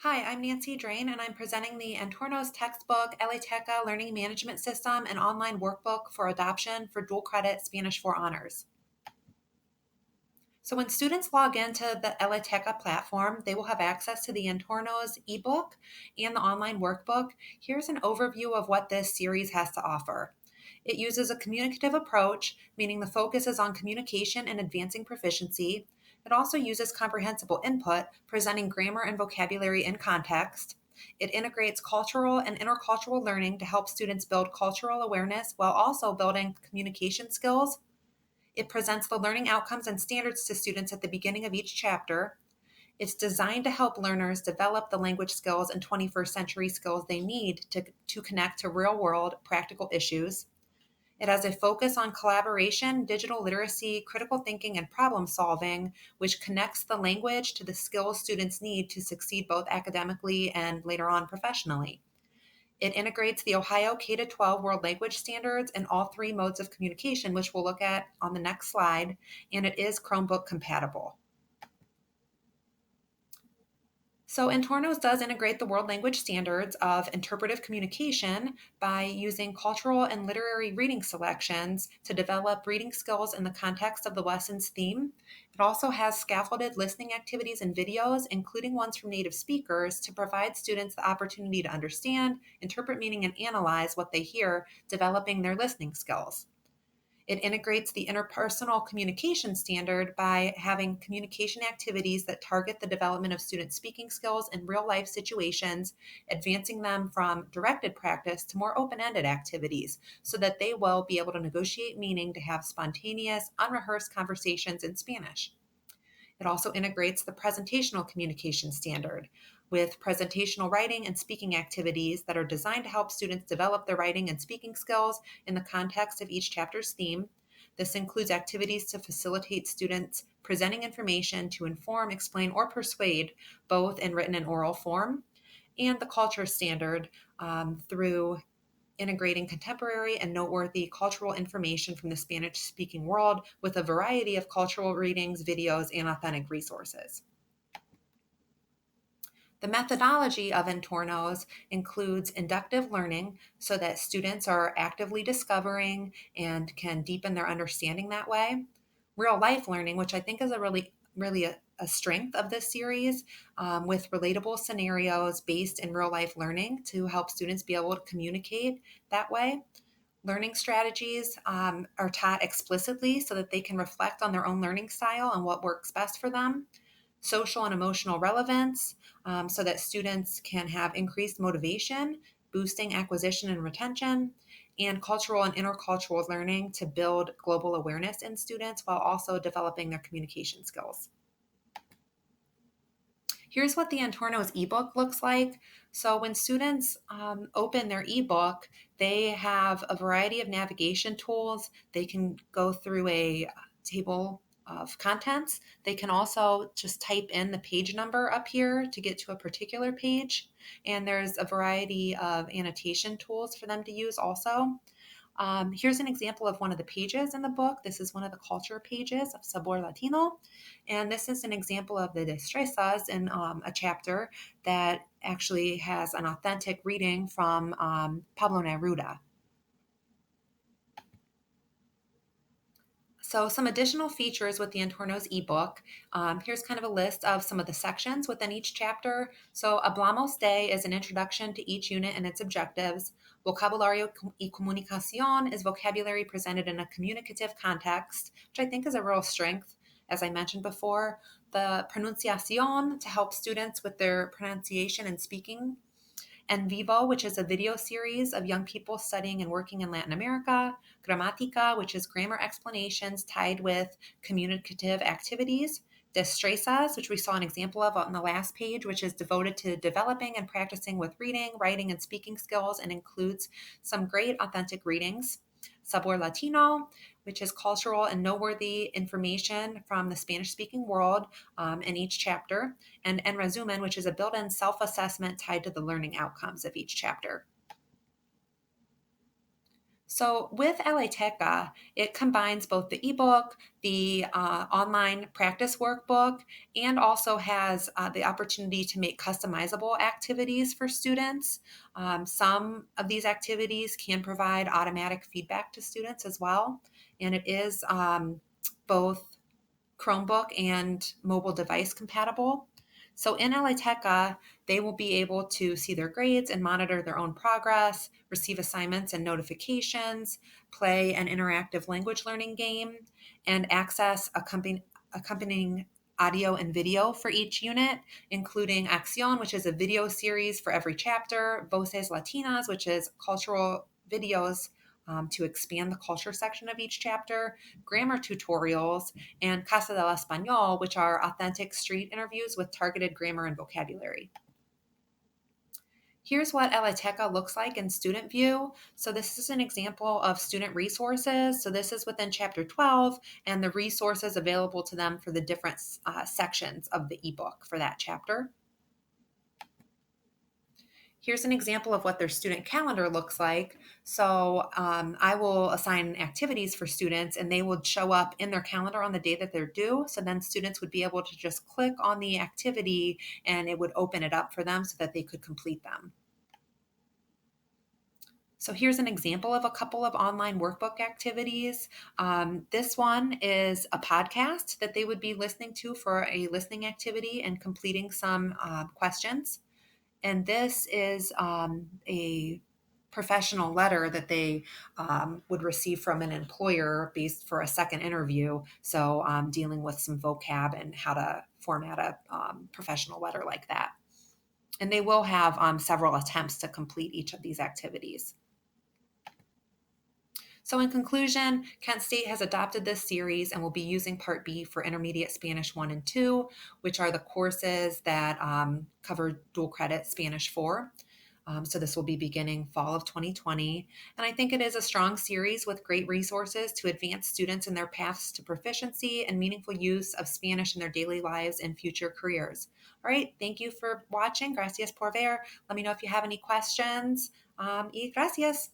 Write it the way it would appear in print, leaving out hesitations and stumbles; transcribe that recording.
Hi, I'm Nancy Drain, and I'm presenting the Entornos textbook, LATECA Learning Management System, and online workbook for adoption for dual credit Spanish for honors. So when students log into the LATECA platform, they will have access to the Entornos ebook and the online workbook. Here's an overview of what this series has to offer. It uses a communicative approach, meaning the focus is on communication and advancing proficiency. It also uses comprehensible input, presenting grammar and vocabulary in context. It integrates cultural and intercultural learning to help students build cultural awareness while also building communication skills. It presents the learning outcomes and standards to students at the beginning of each chapter. It's designed to help learners develop the language skills and 21st century skills they need to connect to real world practical issues. It has a focus on collaboration, digital literacy, critical thinking, and problem solving, which connects the language to the skills students need to succeed both academically and later on professionally. It integrates the Ohio K-12 World Language Standards in all three modes of communication, which we'll look at on the next slide, and it is Chromebook compatible. So Entornos does integrate the world language standards of interpretive communication by using cultural and literary reading selections to develop reading skills in the context of the lesson's theme. It also has scaffolded listening activities and videos, including ones from native speakers, to provide students the opportunity to understand, interpret meaning, and analyze what they hear, developing their listening skills. It integrates the interpersonal communication standard by having communication activities that target the development of student speaking skills in real life situations, advancing them from directed practice to more open ended activities so that they will be able to negotiate meaning to have spontaneous, unrehearsed conversations in Spanish. It also integrates the presentational communication standard with presentational writing and speaking activities that are designed to help students develop their writing and speaking skills in the context of each chapter's theme. This includes activities to facilitate students presenting information to inform, explain, or persuade, both in written and oral form, and the culture standard through integrating contemporary and noteworthy cultural information from the Spanish speaking world with a variety of cultural readings, videos, and authentic resources. The methodology of Entornos includes inductive learning so that students are actively discovering and can deepen their understanding that way. Real life learning, which I think is a strength of this series, with relatable scenarios based in real life learning to help students be able to communicate that way. Learning strategies are taught explicitly so that they can reflect on their own learning style and what works best for them. Social and emotional relevance, so that students can have increased motivation, boosting acquisition and retention, and cultural and intercultural learning to build global awareness in students while also developing their communication skills. Here's what the Entornos ebook looks like. So when students open their ebook, they have a variety of navigation tools. They can go through a table of contents. They can also just type in the page number up here to get to a particular page. And there's a variety of annotation tools for them to use also. Here's an example of one of the pages in the book. This is one of the culture pages of Sabor Latino. And this is an example of the destrezas in a chapter that actually has an authentic reading from Pablo Neruda. So some additional features with the Entornos ebook. Here's kind of a list of some of the sections within each chapter. So Hablamos de is an introduction to each unit and its objectives. Vocabulario y comunicación is vocabulary presented in a communicative context, which I think is a real strength, as I mentioned before. The pronunciación to help students with their pronunciation and speaking. En Vivo, which is a video series of young people studying and working in Latin America. Gramática, which is grammar explanations tied with communicative activities. Destrezas, which we saw an example of on the last page, which is devoted to developing and practicing with reading, writing, and speaking skills and includes some great authentic readings. Sabor Latino, which is cultural and noteworthy information from the Spanish-speaking world in each chapter, and En Resumen, which is a built-in self-assessment tied to the learning outcomes of each chapter. So with Aleteca, it combines both the ebook, the online practice workbook, and also has the opportunity to make customizable activities for students. Some of these activities can provide automatic feedback to students as well, and it is both Chromebook and mobile device compatible. So in Aleteca, they will be able to see their grades and monitor their own progress, receive assignments and notifications, play an interactive language learning game, and access accompanying audio and video for each unit, including Acción, which is a video series for every chapter, Voces Latinas, which is cultural videos to expand the culture section of each chapter, grammar tutorials, and Casa del Español, which are authentic street interviews with targeted grammar and vocabulary. Here's what Aleteca looks like in student view. So this is an example of student resources. So this is within chapter 12 and the resources available to them for the different sections of the ebook for that chapter. Here's an example of what their student calendar looks like. So I will assign activities for students and they would show up in their calendar on the day that they're due. So then students would be able to just click on the activity and it would open it up for them so that they could complete them. So here's an example of a couple of online workbook activities. This one is a podcast that they would be listening to for a listening activity and completing some questions. And this is a professional letter that they would receive from an employer based for a second interview. So dealing with some vocab and how to format a professional letter like that. And they will have several attempts to complete each of these activities. So in conclusion, Kent State has adopted this series and will be using Part B for Intermediate Spanish 1 and 2, which are the courses that cover dual credit Spanish 4. So this will be beginning fall of 2020. And I think it is a strong series with great resources to advance students in their paths to proficiency and meaningful use of Spanish in their daily lives and future careers. All right, thank you for watching. Gracias por ver. Let me know if you have any questions. Y gracias.